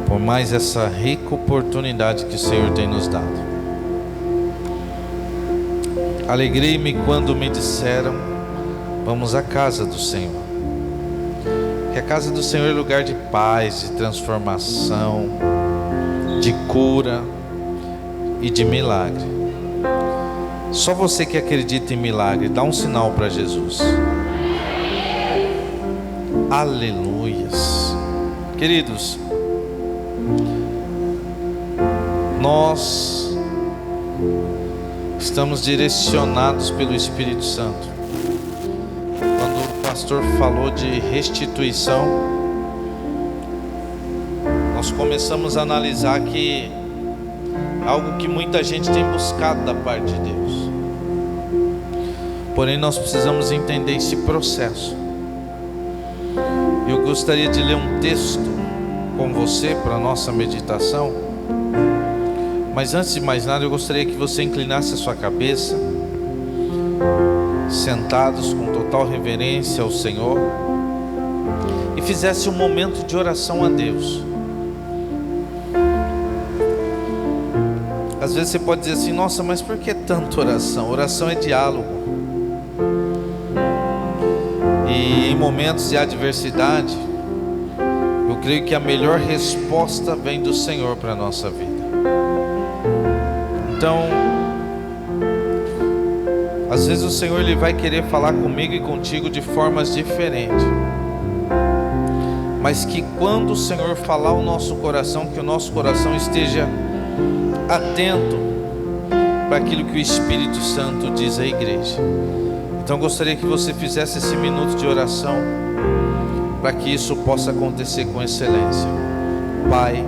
por mais essa rica oportunidade que o Senhor tem nos dado. Alegrei-me quando me disseram: vamos à casa do Senhor. Que a casa do Senhor é lugar de paz, de transformação, de cura e de milagre. Só você que acredita em milagre, dá um sinal para Jesus. Aleluias. Queridos, nós estamos direcionados pelo Espírito Santo. Quando o pastor falou de restituição, nós começamos a analisar que algo que muita gente tem buscado da parte de Deus. Porém, nós precisamos entender esse processo. Eu gostaria de ler um texto com você para a nossa meditação. Mas antes de mais nada, eu gostaria que você inclinasse a sua cabeça, sentados com total reverência ao Senhor, e fizesse um momento de oração a Deus. Às vezes você pode dizer assim: nossa, mas por que tanta oração? Oração é diálogo. E em momentos de adversidade, eu creio que a melhor resposta vem do Senhor para a nossa vida. Então, às vezes o Senhor ele vai querer falar comigo e contigo de formas diferentes, mas que quando o Senhor falar ao nosso coração, que o nosso coração esteja atento para aquilo que o Espírito Santo diz à igreja. Então eu gostaria que você fizesse esse minuto de oração, para que isso possa acontecer com excelência. Pai,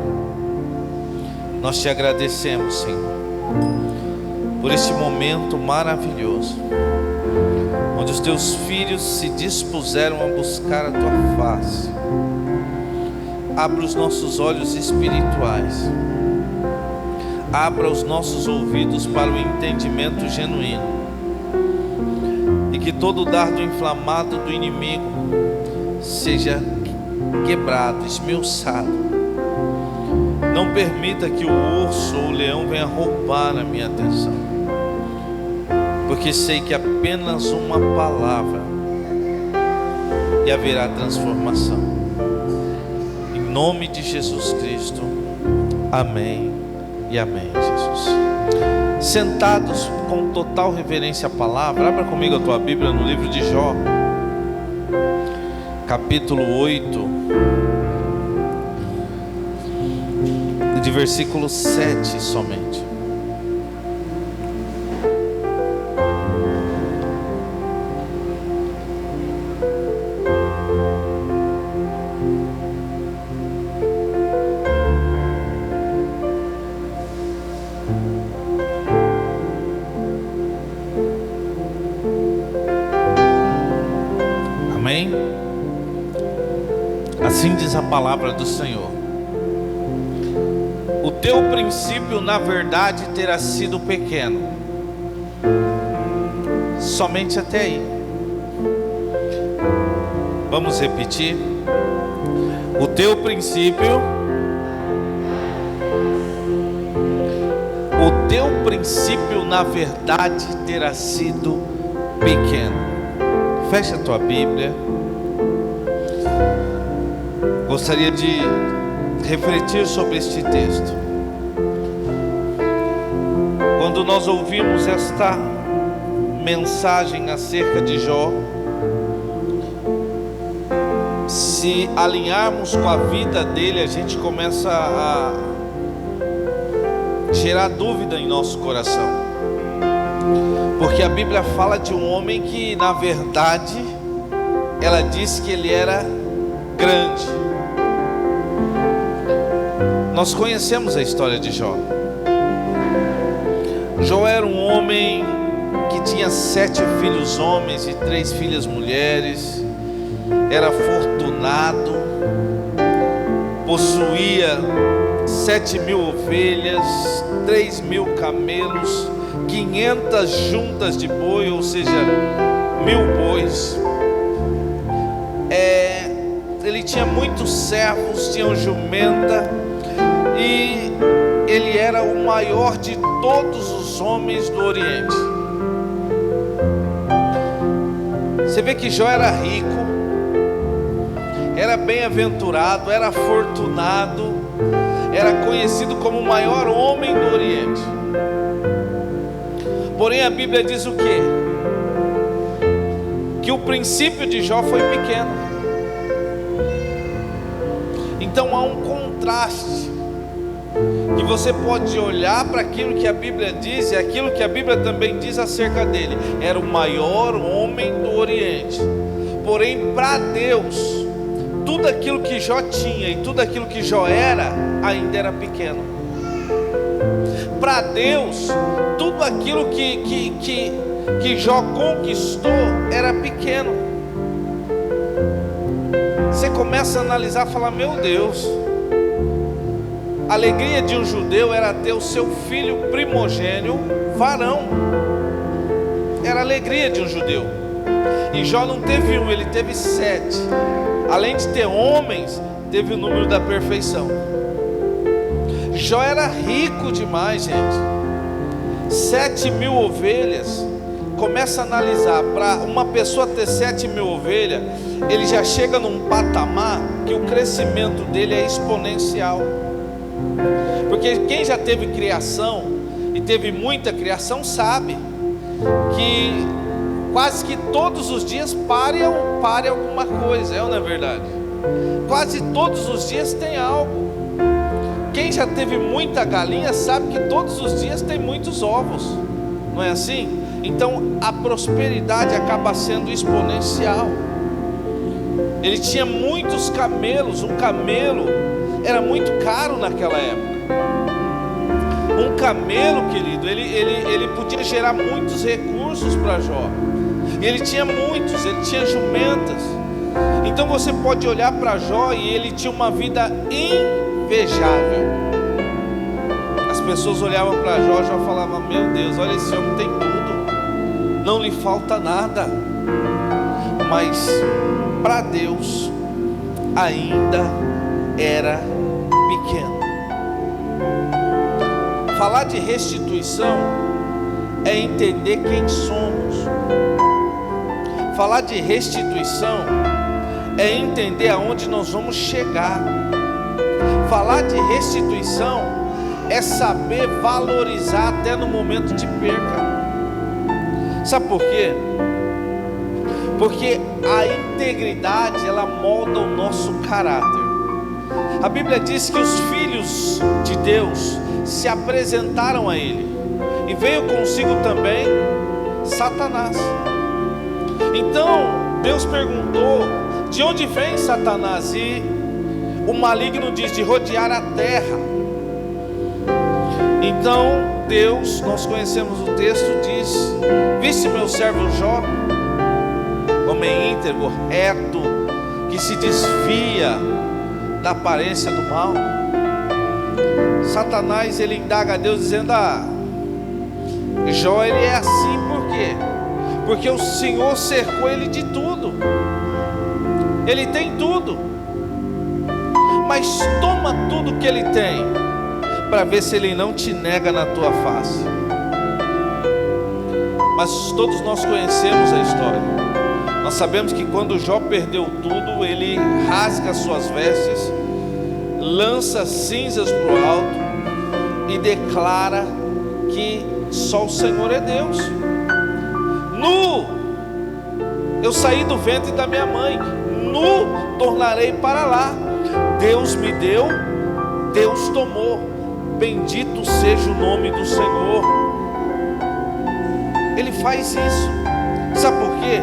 nós te agradecemos, Senhor, por este momento maravilhoso, onde os teus filhos se dispuseram a buscar a tua face. Abra os nossos olhos espirituais, abra os nossos ouvidos para o entendimento genuíno, e que todo dardo inflamado do inimigo seja quebrado, esmiuçado. Não permita que o urso ou o leão venha roubar a minha atenção, porque sei que apenas uma palavra e haverá transformação. Em nome de Jesus Cristo, amém e amém. Jesus, sentados com total reverência à palavra, abra comigo a tua Bíblia no livro de Jó, capítulo 8, de versículo 7 somente. Amém? Assim diz a palavra do Senhor: o teu princípio na verdade terá sido pequeno. Somente até aí. Vamos repetir. O teu princípio na verdade terá sido pequeno. Fecha a tua Bíblia. Gostaria de refletir sobre este texto. Quando nós ouvimos esta mensagem acerca de Jó, se alinharmos com a vida dele, a gente começa a gerar dúvida em nosso coração, porque a Bíblia fala de um homem que, na verdade, ela diz que ele era grande. Nós conhecemos a história de Jó. Jó era um homem que tinha 7 filhos homens e 3 filhas mulheres. Era afortunado, possuía 7.000 ovelhas, 3.000 camelos, 500 juntas de boi, ou seja, 1.000 bois. Ele tinha muitos servos, tinha jumenta, e ele era o maior de todos os homens do Oriente. Você vê que Jó era rico, era bem-aventurado, era afortunado, era conhecido como o maior homem do Oriente. Porém a Bíblia diz o quê? Que o princípio de Jó foi pequeno. Então há um contraste, que você pode olhar para aquilo que a Bíblia diz e aquilo que a Bíblia também diz acerca dele. Era o maior homem do Oriente. Porém para Deus, tudo aquilo que Jó tinha e tudo aquilo que Jó era, ainda era pequeno. Para Deus, tudo aquilo que Jó conquistou era pequeno. Você começa a analisar e falar: meu Deus, a alegria de um judeu era ter o seu filho primogênito varão. Era a alegria de um judeu. E Jó não teve um, ele teve 7. Além de ter homens, teve o número da perfeição. Jó era rico demais, gente. 7.000 ovelhas. Começa a analisar, para uma pessoa ter 7.000 ovelhas, ele já chega num patamar que o crescimento dele é exponencial. Porque quem já teve criação e teve muita criação sabe que quase que todos os dias pare alguma coisa, é ou não é verdade? Quase todos os dias tem algo. Quem já teve muita galinha sabe que todos os dias tem muitos ovos, não é assim? Então a prosperidade acaba sendo exponencial. Ele tinha muitos camelos. Um camelo era muito caro naquela época. Um camelo, querido, ele podia gerar muitos recursos para Jó. Ele tinha muitos, ele tinha jumentas. Então você pode olhar para Jó e ele tinha uma vida invejável. As pessoas olhavam para Jó e falavam: meu Deus, olha, esse homem tem tudo, não lhe falta nada. Mas para Deus ainda era pequeno. Falar de restituição é entender quem somos. Falar de restituição é entender aonde nós vamos chegar. Falar de restituição é saber valorizar até no momento de perca. Sabe por quê? Porque a integridade, ela molda o nosso caráter. A Bíblia diz que os filhos de Deus se apresentaram a ele, e veio consigo também Satanás. Então Deus perguntou: de onde vem Satanás? E o maligno diz: de rodear a terra. Então Deus, nós conhecemos o texto, diz: viste meu servo Jó, homem íntegro, reto, que se desvia da aparência do mal. Satanás, ele indaga a Deus dizendo: Jó, ele é assim por quê? Porque o Senhor cercou ele de tudo. Ele tem tudo. Mas toma tudo que ele tem, para ver se ele não te nega na tua face. Mas todos nós conhecemos a história. Nós sabemos que quando Jó perdeu tudo, ele rasga suas vestes, lança cinzas para o alto e declara que só o Senhor é Deus. Nu eu saí do ventre da minha mãe, nu tornarei para lá. Deus me deu, Deus tomou, bendito seja o nome do Senhor. Ele faz isso. Sabe por quê?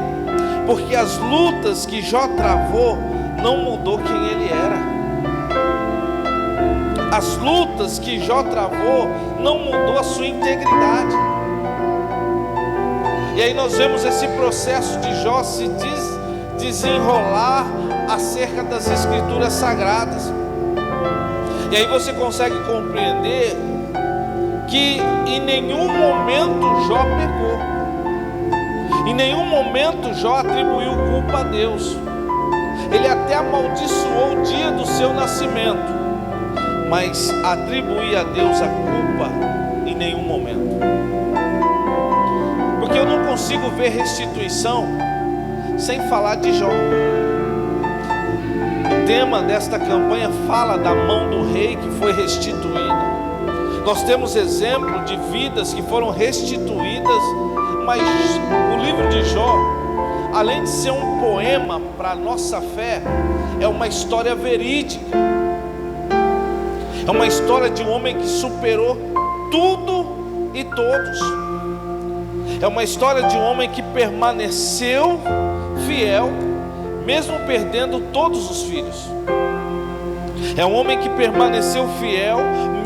Porque as lutas que Jó travou não mudou quem ele era. As lutas que Jó travou não mudou a sua integridade. E aí nós vemos esse processo de Jó se desenrolar acerca das escrituras sagradas. E aí você consegue compreender que em nenhum momento Jó pecou. Em nenhum momento Jó atribuiu culpa a Deus. Ele até amaldiçoou o dia do seu nascimento, mas atribuir a Deus a culpa em nenhum momento. Porque eu não consigo ver restituição sem falar de Jó. O tema desta campanha fala da mão do rei que foi restituída. Nós temos exemplo de vidas que foram restituídas, mas o livro de Jó, além de ser um poema para a nossa fé, é uma história verídica. É uma história de um homem que superou tudo e todos. É uma história de um homem que permaneceu fiel, mesmo perdendo todos os filhos. É um homem que permaneceu fiel,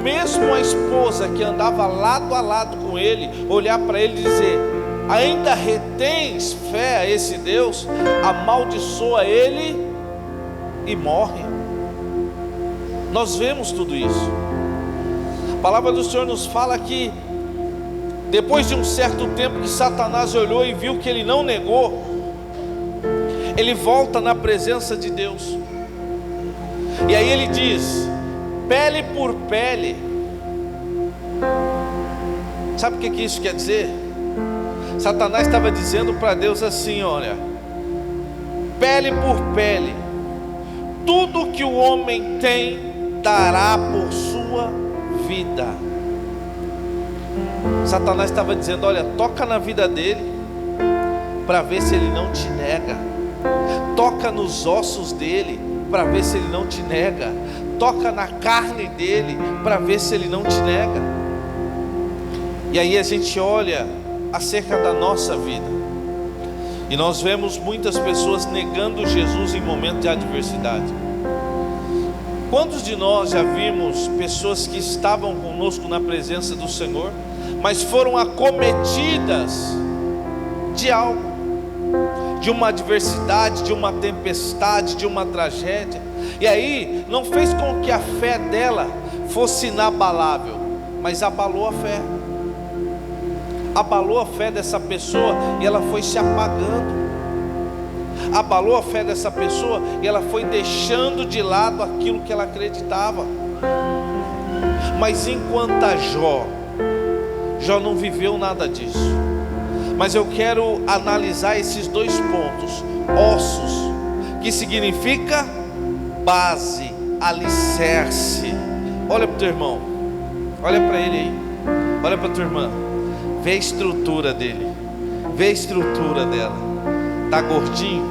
mesmo a esposa que andava lado a lado com ele, olhar para ele e dizer: ainda retens fé a esse Deus? Amaldiçoa ele e morre. Nós vemos tudo isso. A palavra do Senhor nos fala que depois de um certo tempo que Satanás olhou e viu que ele não negou, ele volta na presença de Deus. E aí ele diz: pele por pele. Sabe o que isso quer dizer? Satanás estava dizendo para Deus assim: olha, pele por pele, tudo que o homem tem dará por sua vida. Satanás estava dizendo: olha, toca na vida dele para ver se ele não te nega. Toca nos ossos dele para ver se ele não te nega. Toca na carne dele para ver se ele não te nega. E aí a gente olha acerca da nossa vida e nós vemos muitas pessoas negando Jesus em momento de adversidade. Quantos de nós já vimos pessoas que estavam conosco na presença do Senhor, mas foram acometidas de algo, de uma adversidade, de uma tempestade, de uma tragédia, e aí não fez com que a fé dela fosse inabalável, mas abalou a fé. Abalou a fé dessa pessoa e ela foi se apagando. Abalou a fé dessa pessoa e ela foi deixando de lado aquilo que ela acreditava. Mas enquanto a Jó não viveu nada disso. Mas eu quero analisar esses dois pontos: ossos, que significa base, alicerce. Olha para o teu irmão, olha para ele aí, olha para a tua irmã, vê a estrutura dele, vê a estrutura dela. Tá gordinho?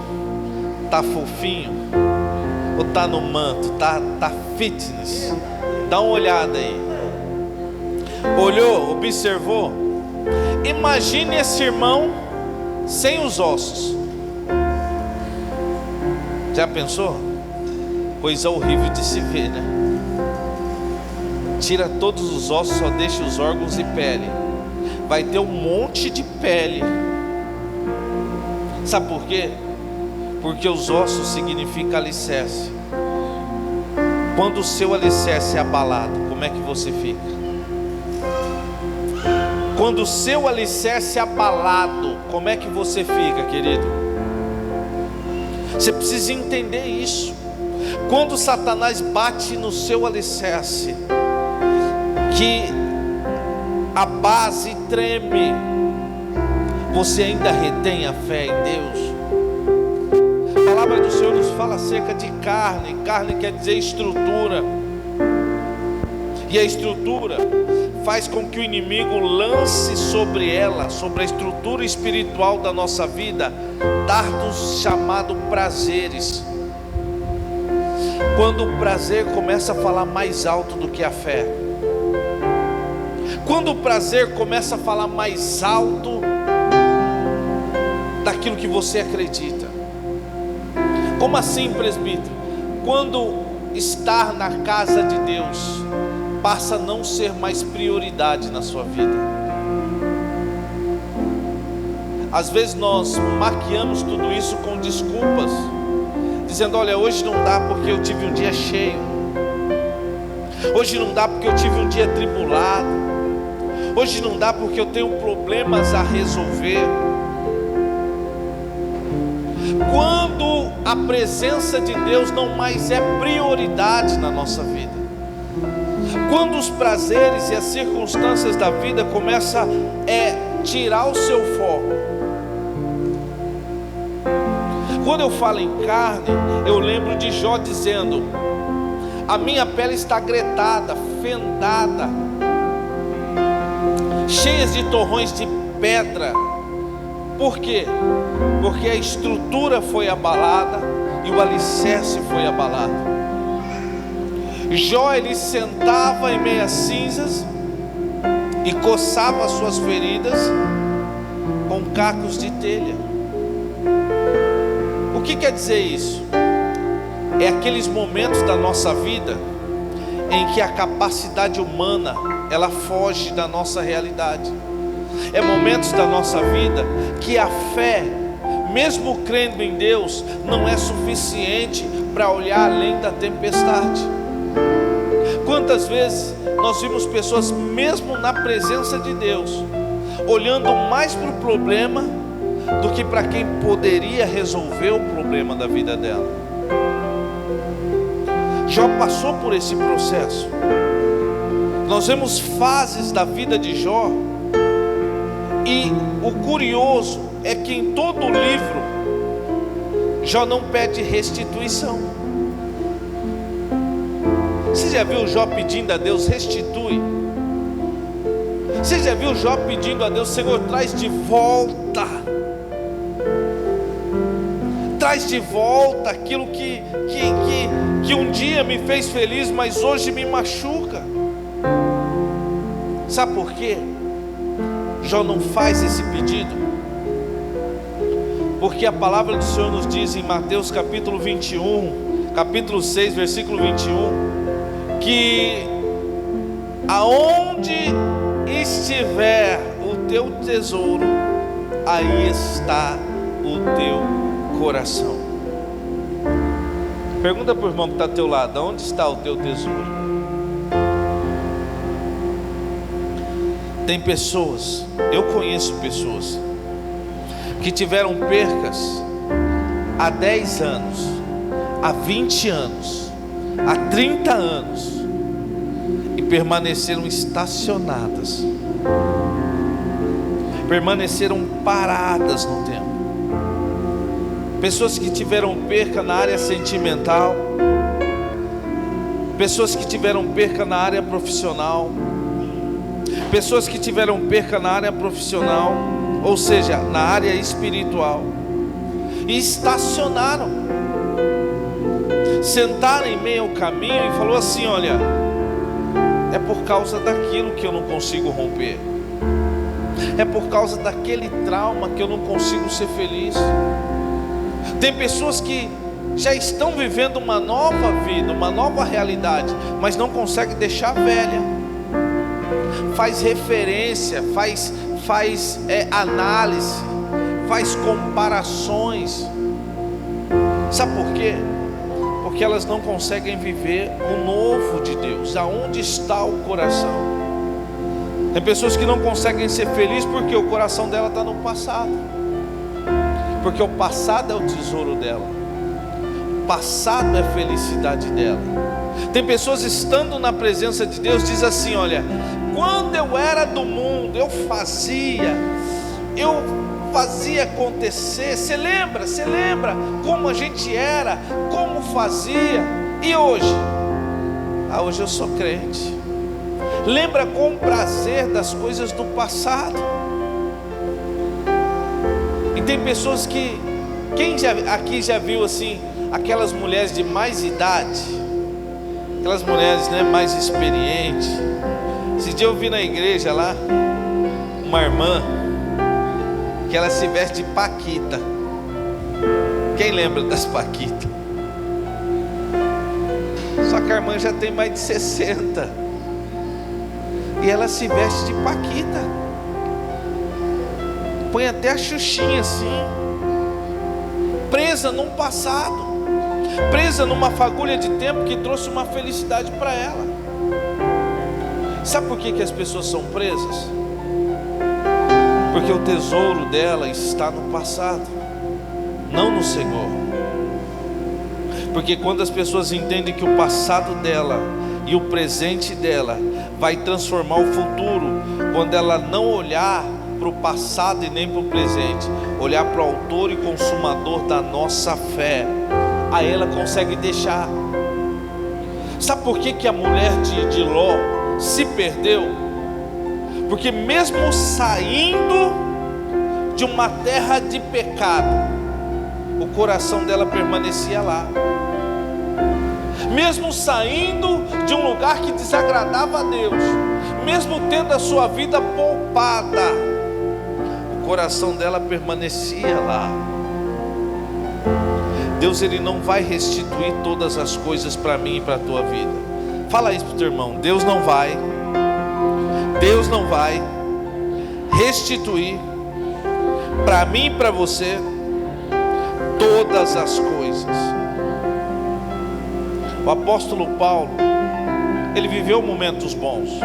Tá fofinho? Ou tá no manto? Tá fitness? Dá uma olhada aí. Olhou, observou? Imagine esse irmão sem os ossos. Já pensou? Coisa horrível de se ver, né? Tira todos os ossos, só deixa os órgãos e pele. Vai ter um monte de pele. Sabe por quê? Porque os ossos significam alicerce. Quando o seu alicerce é abalado, como é que você fica? Quando o seu alicerce é abalado, como é que você fica, querido? Você precisa entender isso. Quando Satanás bate no seu alicerce, que a base treme, você ainda retém a fé em Deus? A palavra do Senhor nos fala acerca de carne. Carne quer dizer estrutura. E a estrutura faz com que o inimigo lance sobre ela, sobre a estrutura espiritual da nossa vida, dardos chamados prazeres. Quando o prazer começa a falar mais alto do que a fé, quando o prazer começa a falar mais alto daquilo que você acredita. Como assim, presbítero? Quando estar na casa de Deus passa a não ser mais prioridade na sua vida. Às vezes nós maquiamos tudo isso com desculpas, dizendo: olha, hoje não dá porque eu tive um dia cheio, hoje não dá porque eu tive um dia tribulado, hoje não dá porque eu tenho problemas a resolver. Quando a presença de Deus não mais é prioridade na nossa vida, Quando os prazeres e as circunstâncias da vida começam a tirar o seu foco. Quando eu falo em carne, eu lembro de Jó dizendo: a minha pele está gretada, fendada, cheias de torrões de pedra. Por quê? Porque a estrutura foi abalada e o alicerce foi abalado. Jó, ele sentava em meio às cinzas e coçava as suas feridas com cacos de telha. O que quer dizer isso? É aqueles momentos da nossa vida em que a capacidade humana ela foge da nossa realidade. É momentos da nossa vida que a fé, mesmo crendo em Deus, não é suficiente para olhar além da tempestade. Quantas vezes nós vimos pessoas, mesmo na presença de Deus, olhando mais para o problema do que para quem poderia resolver o problema da vida dela. Jó passou por esse processo. Nós vemos fases da vida de Jó, e o curioso é que em todo o livro Jó não pede restituição. Você já viu Jó pedindo a Deus: restitui? Você já viu Jó pedindo a Deus: Senhor, traz de volta, traz de volta aquilo que um dia me fez feliz, mas hoje me machuca? Sabe por quê? Jó não faz esse pedido, porque a palavra do Senhor nos diz em Mateus capítulo 21, capítulo 6, versículo 21, que aonde estiver o teu tesouro, aí está o teu coração. Pergunta para o irmão que está ao teu lado: aonde está o teu tesouro? Tem pessoas, eu conheço pessoas que tiveram percas há 10 anos, há 20 anos, há 30 anos, e permaneceram estacionadas, permaneceram paradas no tempo. Pessoas que tiveram perca na área sentimental, pessoas que tiveram perca na área profissional, pessoas que tiveram perca na área profissional, ou seja, na área espiritual, e estacionaram, sentaram em meio ao caminho e falou assim: olha, é por causa daquilo que eu não consigo romper, é por causa daquele trauma que eu não consigo ser feliz. Tem pessoas que já estão vivendo uma nova vida, uma nova realidade, mas não conseguem deixar a velha. Faz referência, faz análise, faz comparações. Sabe por quê? Porque elas não conseguem viver o novo de Deus. Aonde está o coração? Tem pessoas que não conseguem ser felizes porque o coração dela está no passado, porque o passado é o tesouro dela, o passado é a felicidade dela. Tem pessoas estando na presença de Deus, diz assim: olha, quando eu era do mundo, eu fazia acontecer. Você lembra como a gente era, como fazia? E hoje? Hoje eu sou crente. Lembra com prazer das coisas do passado. E tem pessoas que, aqui já viu assim, aquelas mulheres de mais idade, aquelas mulheres, né, mais experientes. Esse dia eu vi na igreja lá uma irmã que ela se veste de Paquita. Quem lembra das Paquitas? Só que a irmã já tem mais de 60 e ela se veste de Paquita, põe até a xuxinha assim, presa num passado, presa numa fagulha de tempo que trouxe uma felicidade para ela. Sabe por que as pessoas são presas? Porque o tesouro dela está no passado, não no Senhor. Porque quando as pessoas entendem que o passado dela e o presente dela vai transformar o futuro, quando ela não olhar para o passado e nem para o presente, olhar para o autor e consumador da nossa fé. Aí ela consegue deixar. Sabe por que a mulher de Ló se perdeu? Porque mesmo saindo de uma terra de pecado, o coração dela permanecia lá. Mesmo saindo de um lugar que desagradava a Deus, mesmo tendo a sua vida poupada, o coração dela permanecia lá. Deus, Ele não vai restituir todas as coisas para mim e para a tua vida. Fala isso para o teu irmão. Deus não vai restituir para mim e para você todas as coisas. O apóstolo Paulo, ele viveu momentos bons,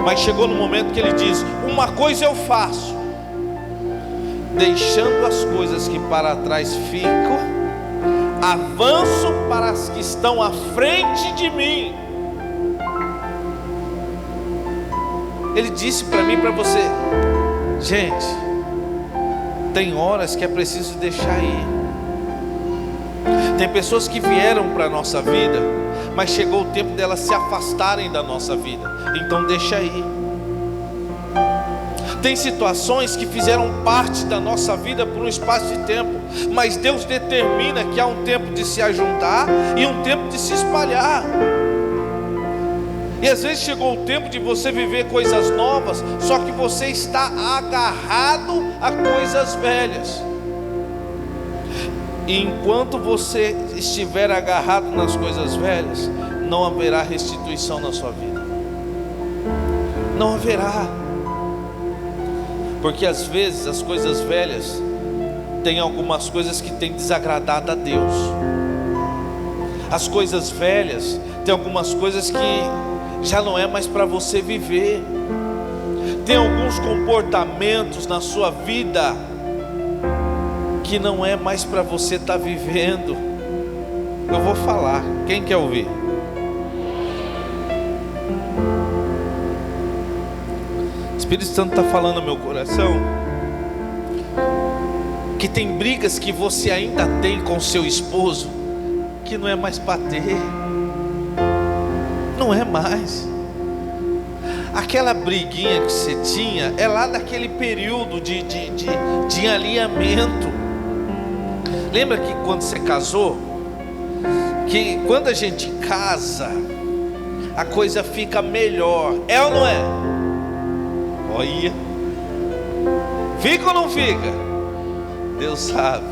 mas chegou no momento que ele diz: uma coisa eu faço, deixando as coisas que para trás ficam, avanço para as que estão à frente de mim. Ele disse para mim e para você: gente, tem horas que é preciso deixar ir. Tem pessoas que vieram para a nossa vida, mas chegou o tempo delas se afastarem da nossa vida. Então deixa ir. Tem situações que fizeram parte da nossa vida por um espaço de tempo, mas Deus determina que há um tempo de se ajuntar e um tempo de se espalhar. E às vezes chegou o tempo de você viver coisas novas, só que você está agarrado a coisas velhas. E enquanto você estiver agarrado nas coisas velhas, não haverá restituição na sua vida. Não haverá. Porque às vezes as coisas velhas têm algumas coisas que têm desagradado a Deus. As coisas velhas têm algumas coisas que já não é mais para você viver. Tem alguns comportamentos na sua vida que não é mais para você estar vivendo. Eu vou falar, quem quer ouvir? O Espírito Santo está falando no meu coração que tem brigas que você ainda tem com seu esposo que não é mais para ter. Não é mais. Aquela briguinha que você tinha é lá daquele período de alinhamento. Lembra que quando você casou, que quando a gente casa, a coisa fica melhor, é ou não é? Olha, fica ou não fica? Deus sabe.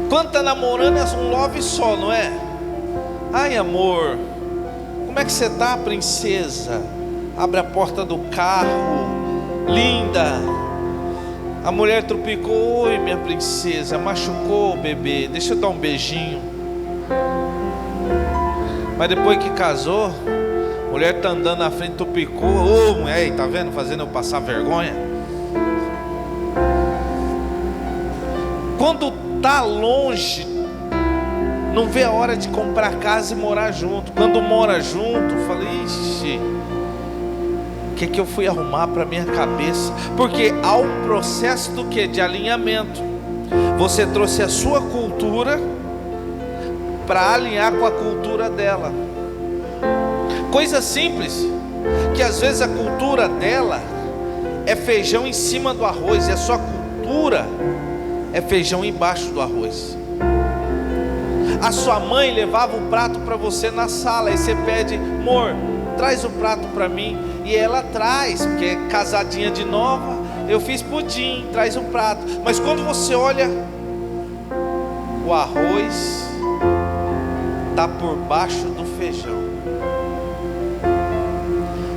Quando está namorando é um love só, não é? Ai, amor, como é que você está, princesa? Abre a porta do carro, linda. A mulher tropicou: oi, minha princesa, machucou o bebê, deixa eu dar um beijinho. Mas depois que casou, a mulher está andando na frente, tropicou: ô, mulher, tá vendo, fazendo eu passar vergonha. Quando está longe, não vê a hora de comprar casa e morar junto. Quando mora junto, fala: ixi, o que eu fui arrumar para minha cabeça? Porque há um processo do que? De alinhamento. Você trouxe a sua cultura para alinhar com a cultura dela. Coisa simples, que às vezes a cultura dela é feijão em cima do arroz, e a sua cultura é feijão embaixo do arroz. A sua mãe levava o prato para você na sala, e você pede: amor, traz o prato para mim. E ela traz, porque é casadinha de nova, eu fiz pudim, traz um prato. Mas quando você olha, o arroz está por baixo do feijão.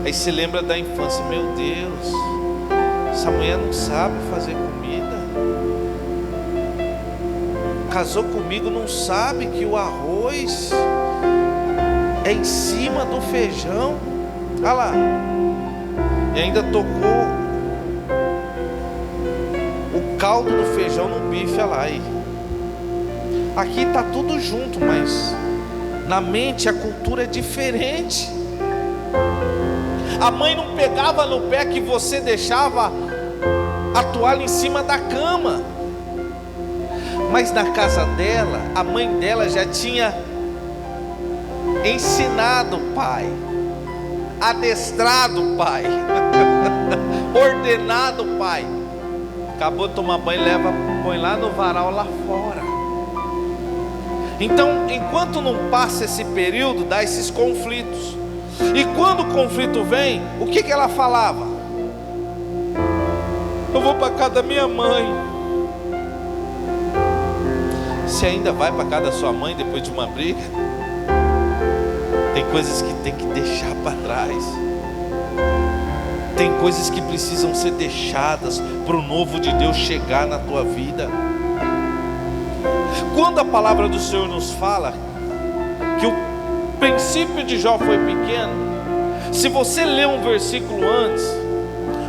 Aí você lembra da infância: meu Deus, essa mulher não sabe fazer comida. Casou comigo, não sabe que o arroz é em cima do feijão. Olha lá. E ainda tocou o caldo do feijão no bife. Olha lá. Aqui está tudo junto, mas Na mente a cultura é diferente. A mãe não pegava no pé que você deixava a toalha em cima da cama. Mas na casa dela, a mãe dela já tinha ensinado o pai, adestrado o pai, ordenado o pai. Acabou de tomar banho, põe lá no varal lá fora. Então, enquanto não passa esse período, dá esses conflitos. E quando o conflito vem, o que ela falava? Eu vou para casa da minha mãe. Você ainda vai para casa da sua mãe depois de uma briga? Tem coisas que tem que deixar para trás. Tem coisas que precisam ser deixadas para o novo de Deus chegar na tua vida. Quando a palavra do Senhor nos fala que o princípio de Jó foi pequeno, se você ler um versículo antes,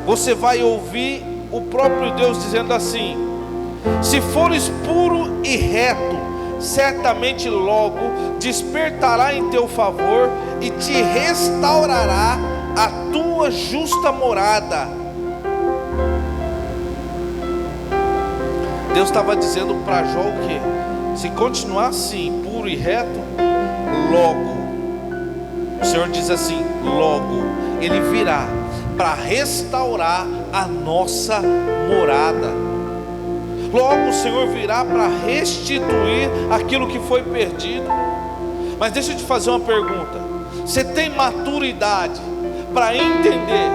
você vai ouvir o próprio Deus dizendo assim: se fores puro e reto, certamente logo despertará em teu favor e te restaurará a tua justa morada. Deus estava dizendo para Jó o quê? Se continuar assim, puro e reto, logo, o Senhor diz assim, logo Ele virá para restaurar a nossa morada. Logo o Senhor virá para restituir aquilo que foi perdido. Mas deixa eu te fazer uma pergunta: você tem maturidade para entender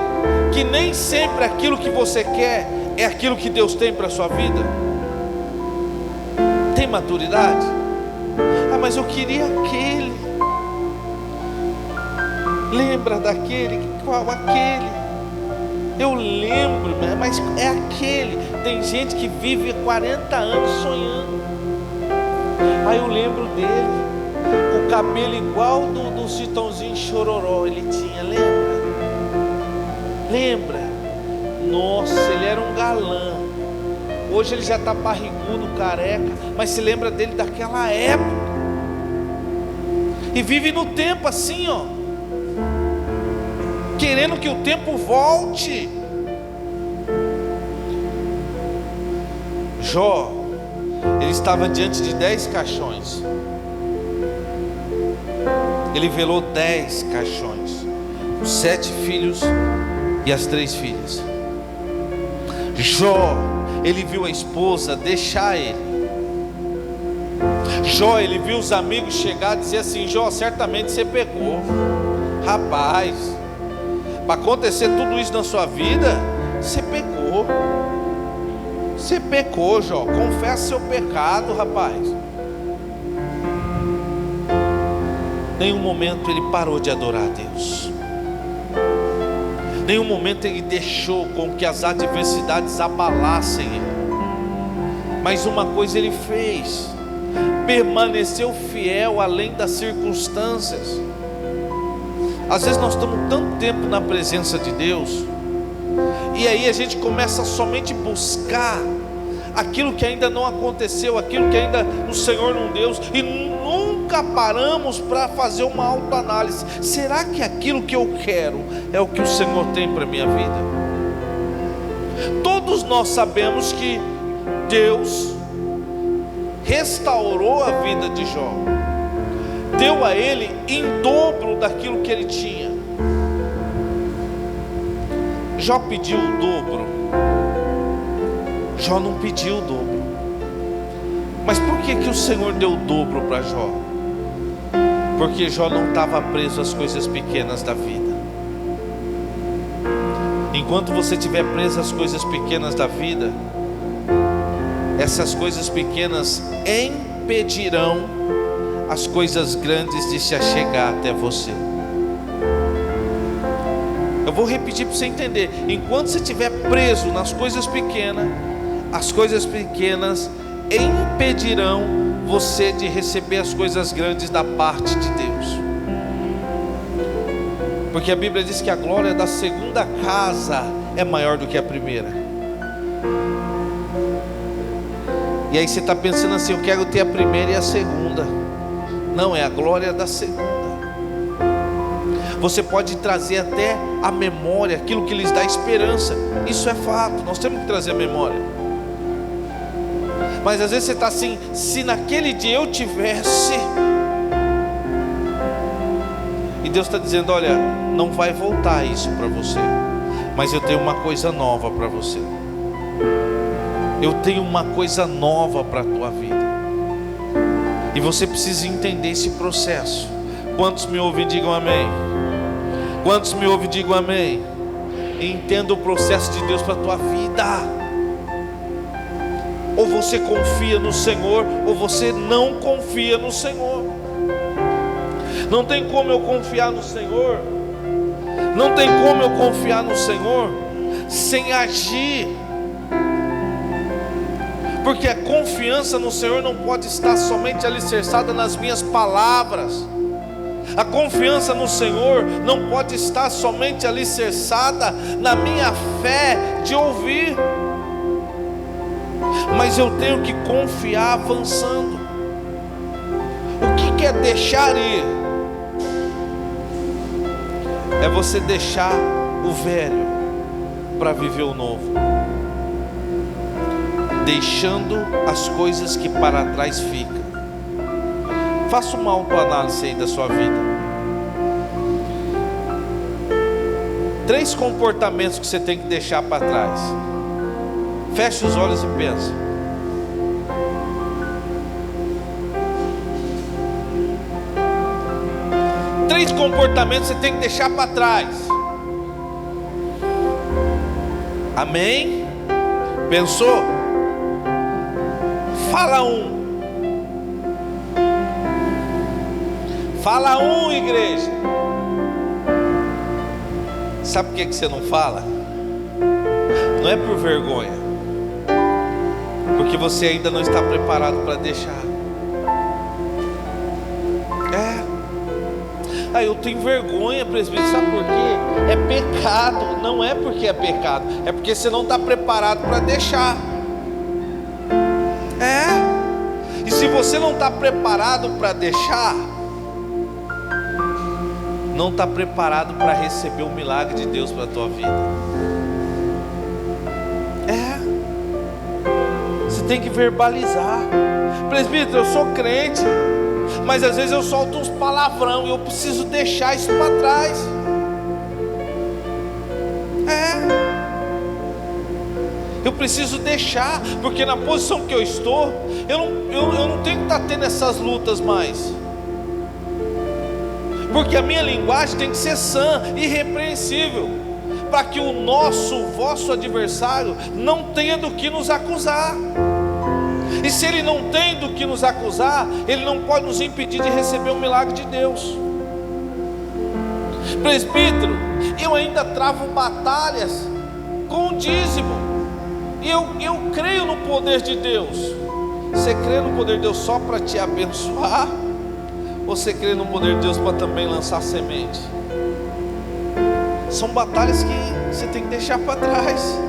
que nem sempre aquilo que você quer é aquilo que Deus tem para a sua vida? Tem maturidade? Ah, mas eu queria aquele. Lembra daquele? Qual aquele? Eu lembro, mas é aquele. Tem gente que vive 40 anos sonhando. Aí eu lembro dele, o cabelo igual do Chitãozinho Chororó ele tinha, lembra? Lembra? Nossa, ele era um galã. Hoje ele já está barrigudo, careca, mas se lembra dele daquela época. E vive no tempo assim, ó, querendo que o tempo volte. Jó, ele estava diante de 10 caixões. Ele velou 10 caixões, os 7 filhos e as 3 filhas. Jó, ele viu a esposa deixar ele. Jó, ele viu os amigos chegar e dizer assim: Jó, certamente você pecou. Rapaz, para acontecer tudo isso na sua vida, você pecou. Você pecou, Jó. Confessa seu pecado, rapaz. Nenhum momento ele parou de adorar a Deus. Nenhum momento ele deixou com que as adversidades abalassem ele. Mas uma coisa ele fez: permaneceu fiel além das circunstâncias. Às vezes nós estamos tanto tempo na presença de Deus, e aí a gente começa somente a buscar aquilo que ainda não aconteceu, aquilo que ainda o Senhor não deu, e nunca paramos para fazer uma autoanálise. Será que aquilo que eu quero é o que o Senhor tem para a minha vida? Todos nós sabemos que Deus restaurou a vida de Jó, deu a ele em dobro daquilo que ele tinha. Jó pediu o dobro? Jó não pediu o dobro. Mas por que o Senhor deu o dobro para Jó? Porque Jó não estava preso às coisas pequenas da vida. Enquanto você estiver preso às coisas pequenas da vida, essas coisas pequenas impedirão as coisas grandes de se achegar até você. Eu vou repetir para você entender: enquanto você estiver preso nas coisas pequenas, as coisas pequenas impedirão você de receber as coisas grandes da parte de Deus. Porque a Bíblia diz que a glória da segunda casa é maior do que a primeira. E aí você está pensando assim: eu quero ter a primeira e a segunda. Não, é a glória da segunda. Você pode trazer até a memória aquilo que lhes dá esperança. Isso é fato, nós temos que trazer a memória. Mas às vezes você está assim: se naquele dia eu tivesse. E Deus está dizendo: olha, não vai voltar isso para você, mas eu tenho uma coisa nova para você. Eu tenho uma coisa nova para a tua vida. E você precisa entender esse processo. Quantos me ouvem, digam amém. Quantos me ouvem, digam amém. Entenda o processo de Deus para a tua vida. Ou você confia no Senhor, ou você não confia no Senhor. Não tem como eu confiar no Senhor. Não tem como eu confiar no Senhor sem agir. Porque a confiança no Senhor não pode estar somente alicerçada nas minhas palavras. A confiança no Senhor não pode estar somente alicerçada na minha fé de ouvir. Mas eu tenho que confiar avançando. O que é deixar ir? É você deixar o velho para viver o novo. Deixando as coisas que para trás ficam. Faça uma autoanálise aí da sua vida. 3 comportamentos que você tem que deixar para trás. Feche os olhos e pensa. Três comportamentos você tem que deixar para trás. Amém? Pensou? Fala um. Fala um, igreja. Sabe por que você não fala? Não é por vergonha, porque você ainda não está preparado para deixar. Eu tenho vergonha, presbítero. Sabe por quê? É pecado. Não é porque é pecado, é porque você não está preparado para deixar. E se você não está preparado para deixar, não está preparado para receber o milagre de Deus para a tua vida. Você tem que verbalizar. Presbítero, eu sou crente, mas às vezes eu solto uns palavrão e eu preciso deixar isso para trás. Eu preciso deixar, porque na posição que eu estou, eu não tenho que estar tendo essas lutas mais. Porque a minha linguagem tem que ser sã, irrepreensível, para que o vosso adversário não tenha do que nos acusar. E se ele não tem do que nos acusar, ele não pode nos impedir de receber o milagre de Deus. Presbítero, eu ainda travo batalhas com o dízimo. E eu creio no poder de Deus. Você crê no poder de Deus só para te abençoar? Ou você crê no poder de Deus para também lançar semente? São batalhas que você tem que deixar para trás.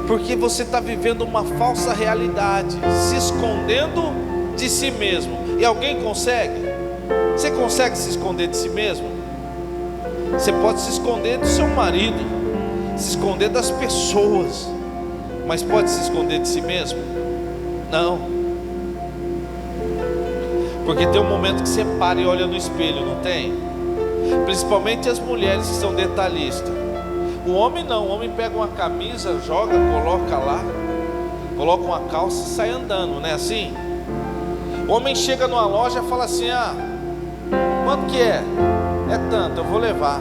Porque você está vivendo uma falsa realidade, se escondendo de si mesmo. E alguém consegue? Você consegue se esconder de si mesmo? Você pode se esconder do seu marido, se esconder das pessoas, mas pode se esconder de si mesmo? Não. Porque tem um momento que você para e olha no espelho, não tem? Principalmente as mulheres que são detalhistas. O homem não, o homem pega uma camisa, joga, coloca lá, coloca uma calça e sai andando, não é assim? O homem chega numa loja e fala assim: quanto que é? É tanto, eu vou levar.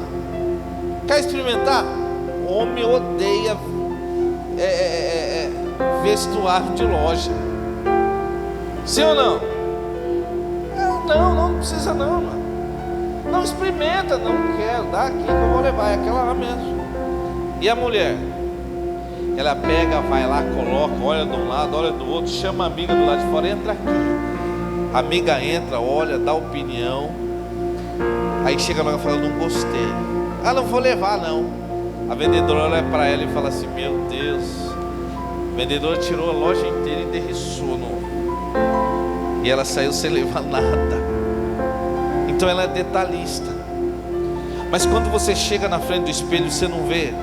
Quer experimentar? O homem odeia vestuário de loja. Sim ou não? Não precisa não, mano. Não experimenta, não quero, dá aqui que eu vou levar, é aquela lá mesmo. E a mulher? Ela pega, vai lá, coloca, olha de um lado, olha do outro, chama a amiga do lado de fora, entra aqui. A amiga entra, olha, dá opinião. Aí chega lá e fala: não gostei. Não vou levar não. A vendedora olha para ela e fala assim: meu Deus. A vendedora tirou a loja inteira e derriçou no e ela saiu sem levar nada. Então ela é detalhista. Mas quando você chega na frente do espelho, você não vê,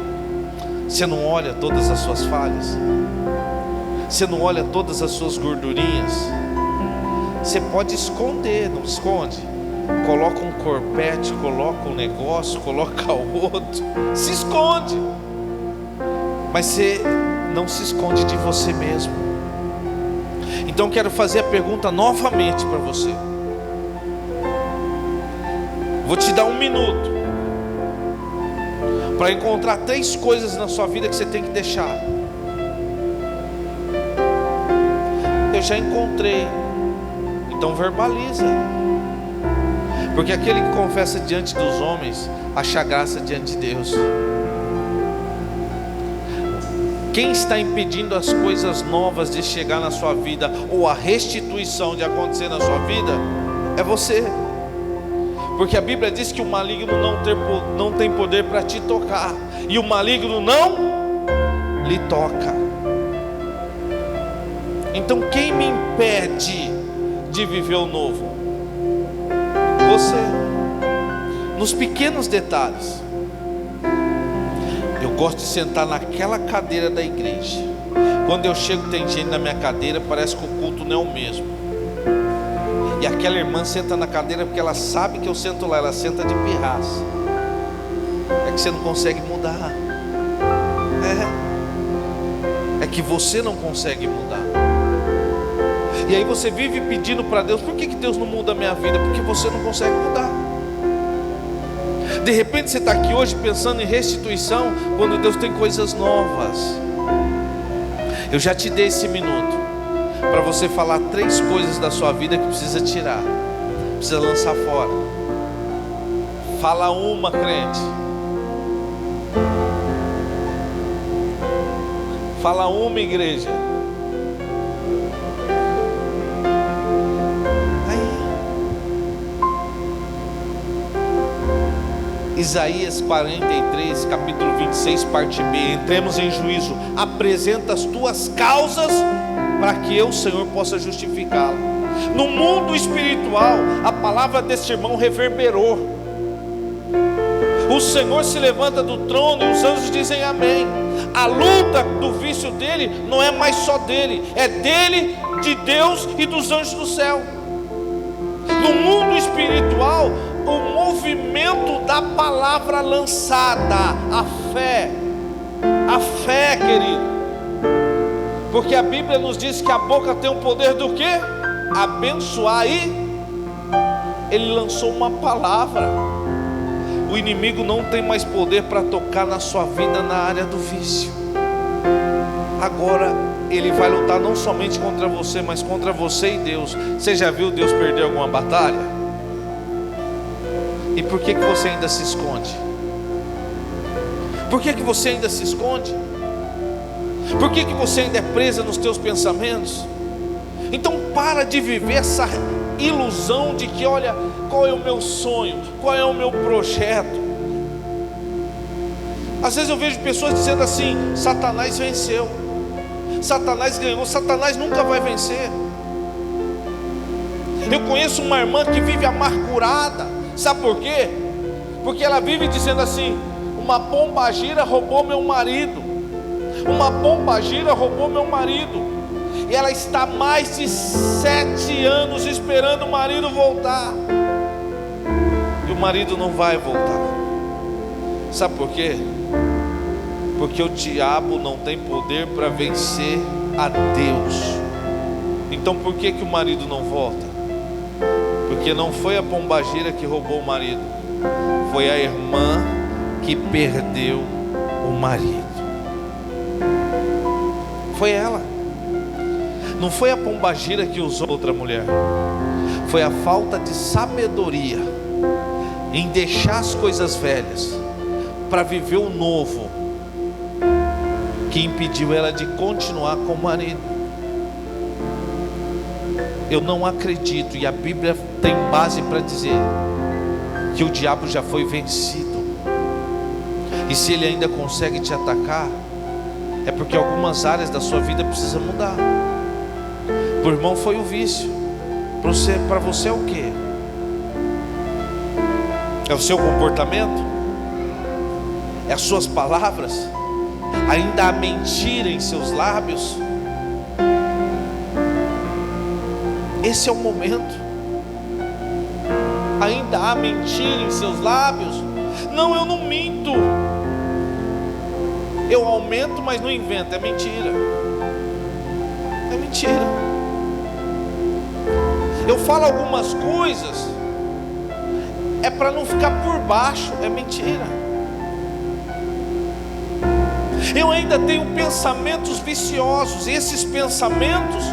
você não olha todas as suas falhas, você não olha todas as suas gordurinhas. Você pode esconder, não esconde? Coloca um corpete, coloca um negócio, coloca outro, se esconde. Mas você não se esconde de você mesmo. Então quero fazer a pergunta novamente para você. Vou te dar 1 minuto para encontrar 3 coisas na sua vida que você tem que deixar. Eu já encontrei. Então verbaliza. Porque aquele que confessa diante dos homens acha graça diante de Deus. Quem está impedindo as coisas novas de chegar na sua vida, ou a restituição de acontecer na sua vida, é você. Porque a Bíblia diz que o maligno não tem poder para te tocar, e o maligno não lhe toca. Então quem me impede de viver o novo? Você. Nos pequenos detalhes. Eu gosto de sentar naquela cadeira da igreja. Quando eu chego, tem gente na minha cadeira, parece que o culto não é o mesmo. E aquela irmã senta na cadeira porque ela sabe que eu sento lá. Ela senta de pirraça. É que você não consegue mudar. É que você não consegue mudar. E aí você vive pedindo para Deus: por que Deus não muda a minha vida? Porque você não consegue mudar. De repente você está aqui hoje pensando em restituição, quando Deus tem coisas novas. Eu já te dei esse minuto para você falar 3 coisas da sua vida que precisa tirar, precisa lançar fora. Fala uma, crente. Fala uma, igreja. Isaías 43, capítulo 26, parte B. Entremos em juízo. Apresenta as tuas causas para que eu, Senhor, possa justificá-lo. No mundo espiritual, a palavra deste irmão reverberou. O Senhor se levanta do trono e os anjos dizem amém. A luta do vício dele não é mais só dele, é dele, de Deus e dos anjos do céu. No mundo espiritual, o movimento da palavra lançada, a fé, querido, porque a Bíblia nos diz que a boca tem o poder do quê? Abençoar. E ele lançou uma palavra. O inimigo não tem mais poder para tocar na sua vida na área do vício. Agora ele vai lutar não somente contra você, mas contra você e Deus. Você já viu Deus perder alguma batalha? E por que você ainda se esconde? Por que você ainda se esconde? Por que você ainda é presa nos teus pensamentos? Então para de viver essa ilusão de que, olha, qual é o meu sonho, qual é o meu projeto. Às vezes eu vejo pessoas dizendo assim: Satanás venceu, Satanás ganhou. Satanás nunca vai vencer. Eu conheço uma irmã que vive amargurada. Sabe por quê? Porque ela vive dizendo assim: uma pombagira roubou meu marido, uma pombagira roubou meu marido. E ela está há mais de 7 anos esperando o marido voltar, e o marido não vai voltar. Sabe por quê? Porque o diabo não tem poder para vencer a Deus. Então por que o marido não volta? Porque não foi a pombagira que roubou o marido, foi a irmã que perdeu o marido. Foi ela. Não foi a pombagira que usou outra mulher. Foi a falta de sabedoria em deixar as coisas velhas para viver o novo que impediu ela de continuar com o marido. Eu não acredito, e a Bíblia tem base para dizer que o diabo já foi vencido. E se ele ainda consegue te atacar, é porque algumas áreas da sua vida precisam mudar. Por irmão foi o vício. Para você é o quê? É o seu comportamento? É as suas palavras? Ainda há mentira em seus lábios? Esse é o momento. Ainda há mentira em seus lábios? Não, eu não minto. Eu aumento, mas não invento. É mentira. É mentira. Eu falo algumas coisas, é para não ficar por baixo. É mentira. Eu ainda tenho pensamentos viciosos. E esses pensamentos,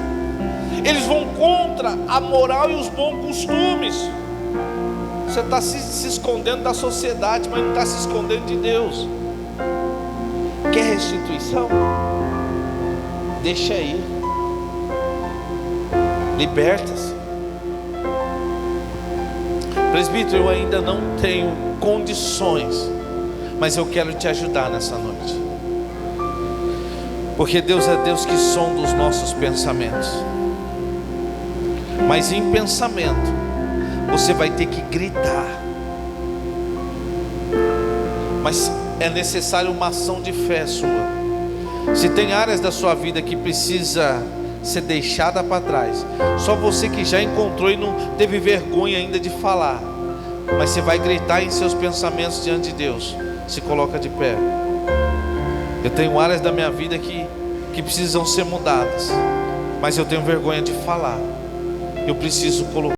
eles vão contra a moral e os bons costumes. Você está se escondendo da sociedade, mas não está se escondendo de Deus. Quer restituição? Deixa aí. Liberta-se. Presbítero, eu ainda não tenho condições, mas eu quero te ajudar nessa noite. Porque Deus é Deus que sonda os nossos pensamentos. Mas em pensamento, você vai ter que gritar. Mas é necessário uma ação de fé sua. Se tem áreas da sua vida que precisa ser deixada para trás, só você que já encontrou e não teve vergonha ainda de falar, mas você vai gritar em seus pensamentos diante de Deus. Se coloca de pé. Eu tenho áreas da minha vida que precisam ser mudadas, mas eu tenho vergonha de falar. Eu preciso colocar